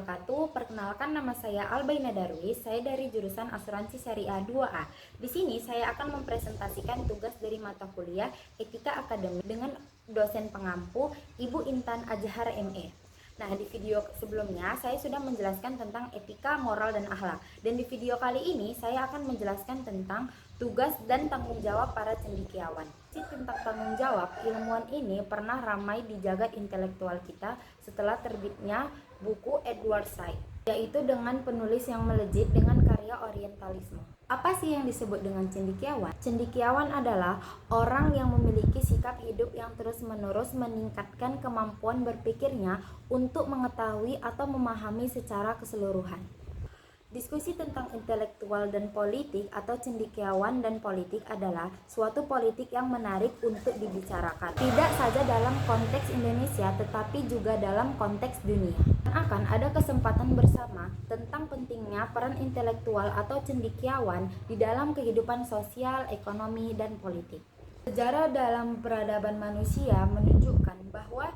wabarakatuh. Perkenalkan, nama saya Albaina Darwis. Saya dari jurusan Asuransi Syariah 2A. Di sini saya akan mempresentasikan tugas dari mata kuliah Etika Akademik dengan dosen pengampu Ibu Intan Azhar ME. Nah, di video sebelumnya saya sudah menjelaskan tentang etika, moral, dan akhlak. Dan di video kali ini saya akan menjelaskan tentang tugas dan tanggung jawab para cendekiawan. Tentang tanggung jawab, ilmuwan ini pernah ramai di jagat intelektual kita setelah terbitnya buku Edward Said, yaitu dengan penulis yang melejit dengan karya orientalisme. Apa sih yang disebut dengan cendekiawan? Cendekiawan adalah orang yang memiliki sikap hidup yang terus-menerus meningkatkan kemampuan berpikirnya untuk mengetahui atau memahami secara keseluruhan. Diskusi tentang intelektual dan politik atau cendekiawan dan politik adalah suatu politik yang menarik untuk dibicarakan. Tidak saja dalam konteks Indonesia tetapi juga dalam konteks dunia. Akan ada kesempatan bersama tentang pentingnya peran intelektual atau cendekiawan di dalam kehidupan sosial, ekonomi, dan politik. Sejarah dalam peradaban manusia menunjukkan bahwa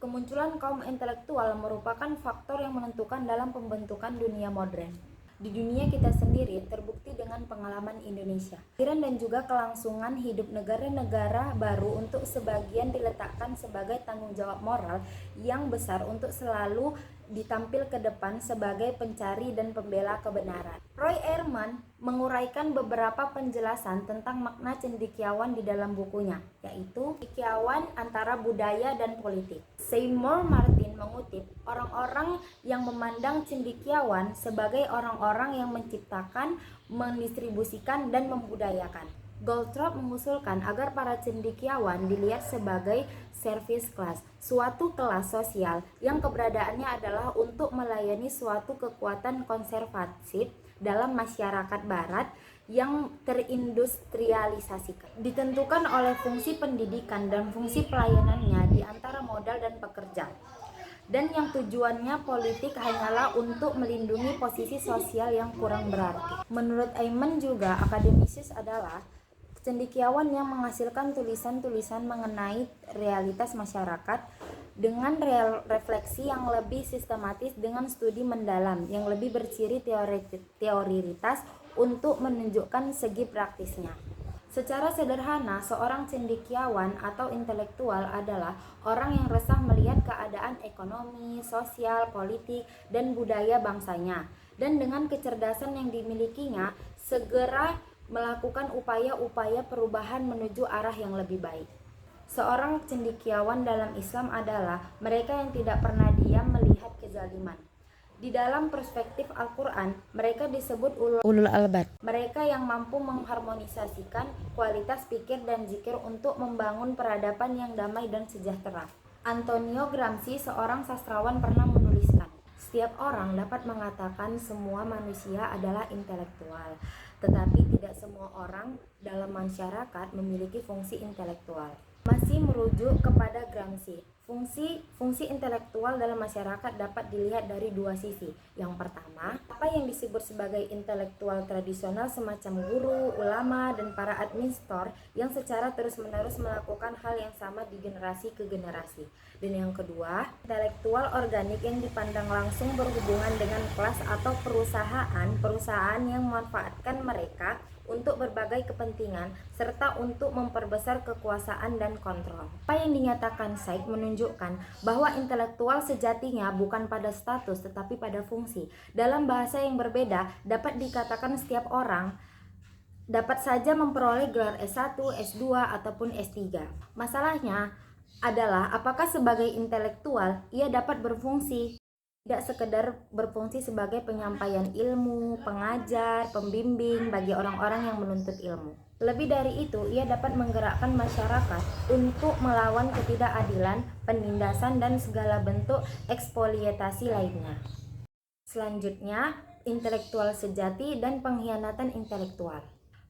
kemunculan kaum intelektual merupakan faktor yang menentukan dalam pembentukan dunia modern. Di dunia kita sendiri terbukti dengan pengalaman Indonesia. Kehadiran dan juga kelangsungan hidup negara-negara baru untuk sebagian diletakkan sebagai tanggung jawab moral yang besar untuk selalu ditampil ke depan sebagai pencari dan pembela kebenaran. Roy Ehrman menguraikan beberapa penjelasan tentang makna cendekiawan di dalam bukunya, yaitu cendekiawan antara budaya dan politik. Seymour Martin mengutip, orang-orang yang memandang cendekiawan sebagai orang-orang yang menciptakan, mendistribusikan, dan membudayakan. Goldthorpe mengusulkan agar para cendekiawan dilihat sebagai service class, suatu kelas sosial yang keberadaannya adalah untuk melayani suatu kekuatan konservatif dalam masyarakat barat yang terindustrialisasikan. Ditentukan oleh fungsi pendidikan dan fungsi pelayanannya di antara modal dan pekerja. Dan yang tujuannya politik hanyalah untuk melindungi posisi sosial yang kurang berarti. Menurut Ehrman juga, akademisius adalah cendekiawan yang menghasilkan tulisan-tulisan mengenai realitas masyarakat dengan refleksi yang lebih sistematis dengan studi mendalam yang lebih berciri teoritas untuk menunjukkan segi praktisnya. Secara sederhana, seorang cendekiawan atau intelektual adalah orang yang resah melihat keadaan ekonomi, sosial, politik, dan budaya bangsanya, dan dengan kecerdasan yang dimilikinya segera melakukan upaya-upaya perubahan menuju arah yang lebih baik. Seorang cendekiawan dalam Islam adalah mereka yang tidak pernah diam melihat kezaliman. Di dalam perspektif Al-Quran, mereka disebut ulul albab. Mereka yang mampu mengharmonisasikan kualitas pikir dan zikir untuk membangun peradaban yang damai dan sejahtera. Antonio Gramsci, seorang sastrawan, pernah menuliskan, setiap orang dapat mengatakan semua manusia adalah intelektual, tetapi tidak semua orang dalam masyarakat memiliki fungsi intelektual. Masih merujuk kepada Gramsci, fungsi intelektual dalam masyarakat dapat dilihat dari dua sisi. Yang pertama, apa yang disebut sebagai intelektual tradisional semacam guru, ulama, dan para administrator yang secara terus-menerus melakukan hal yang sama di generasi ke generasi. Dan yang kedua, intelektual organik yang dipandang langsung berhubungan dengan kelas atau perusahaan yang memanfaatkan mereka untuk berbagai kepentingan serta untuk memperbesar kekuasaan dan kontrol. Apa yang dinyatakan Said menunjukkan bahwa intelektual sejatinya bukan pada status tetapi pada fungsi. Dalam bahasa yang berbeda, dapat dikatakan setiap orang dapat saja memperoleh gelar S1, S2, ataupun S3. Masalahnya adalah apakah sebagai intelektual ia dapat berfungsi, tidak sekedar berfungsi sebagai penyampaian ilmu, pengajar, pembimbing bagi orang-orang yang menuntut ilmu. Lebih dari itu, ia dapat menggerakkan masyarakat untuk melawan ketidakadilan, penindasan, dan segala bentuk eksploitasi lainnya. Selanjutnya, intelektual sejati dan pengkhianatan intelektual.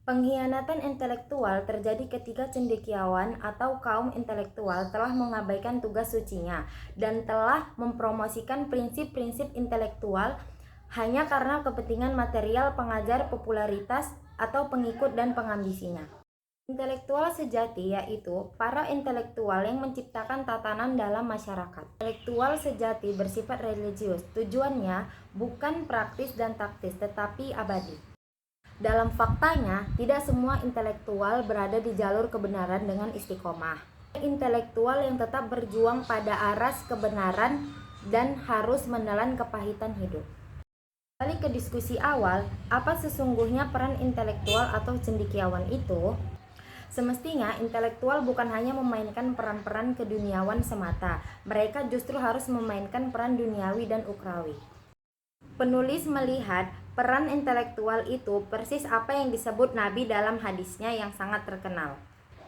Pengkhianatan intelektual terjadi ketika cendekiawan atau kaum intelektual telah mengabaikan tugas sucinya dan telah mempromosikan prinsip-prinsip intelektual hanya karena kepentingan material pengajar, popularitas, atau pengikut dan pengambisinya. Intelektual sejati yaitu para intelektual yang menciptakan tatanan dalam masyarakat. Intelektual sejati bersifat religius, tujuannya bukan praktis dan taktis tetapi abadi. Dalam faktanya, tidak semua intelektual berada di jalur kebenaran dengan istiqomah. Intelektual yang tetap berjuang pada aras kebenaran dan harus menelan kepahitan hidup. Kembali ke diskusi awal, apa sesungguhnya peran intelektual atau cendekiawan itu? Semestinya intelektual bukan hanya memainkan peran-peran keduniawan semata, mereka justru harus memainkan peran duniawi dan ukrawi. Penulis melihat peran intelektual itu persis apa yang disebut Nabi dalam hadisnya yang sangat terkenal.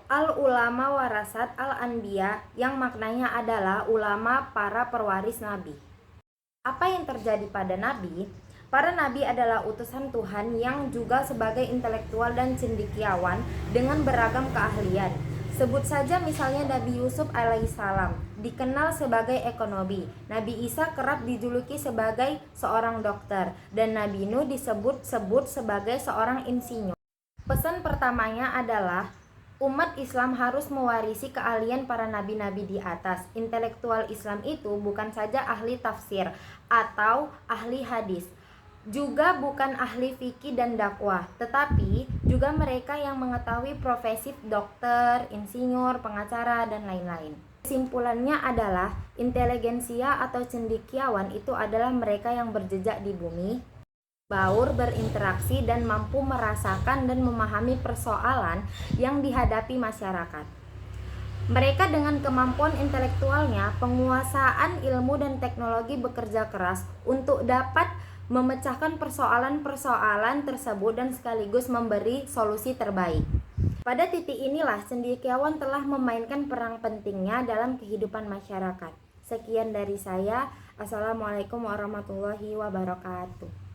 Al-ulama warasat al-anbiya, yang maknanya adalah ulama para pewaris Nabi. Apa yang terjadi pada Nabi? Para nabi adalah utusan Tuhan yang juga sebagai intelektual dan cendekiawan dengan beragam keahlian. Sebut saja misalnya Nabi Yusuf alaihissalam dikenal sebagai ekonomi, Nabi Isa kerap dijuluki sebagai seorang dokter, dan Nabi Nuh disebut-sebut sebagai seorang insinyur. Pesan pertamanya adalah umat Islam harus mewarisi keahlian para nabi-nabi di atas. Intelektual Islam itu bukan saja ahli tafsir atau ahli hadis, juga bukan ahli fikih dan dakwah, tetapi juga mereka yang mengetahui profesi dokter, insinyur, pengacara, dan lain-lain. Kesimpulannya adalah inteligensia atau cendekiawan itu adalah mereka yang berjejak di bumi, baur, berinteraksi, dan mampu merasakan dan memahami persoalan yang dihadapi masyarakat. Mereka dengan kemampuan intelektualnya, penguasaan ilmu dan teknologi bekerja keras untuk dapat memecahkan persoalan-persoalan tersebut dan sekaligus memberi solusi terbaik. Pada titik inilah cendekiawan telah memainkan peran pentingnya dalam kehidupan masyarakat. Sekian dari saya. Assalamualaikum warahmatullahi wabarakatuh.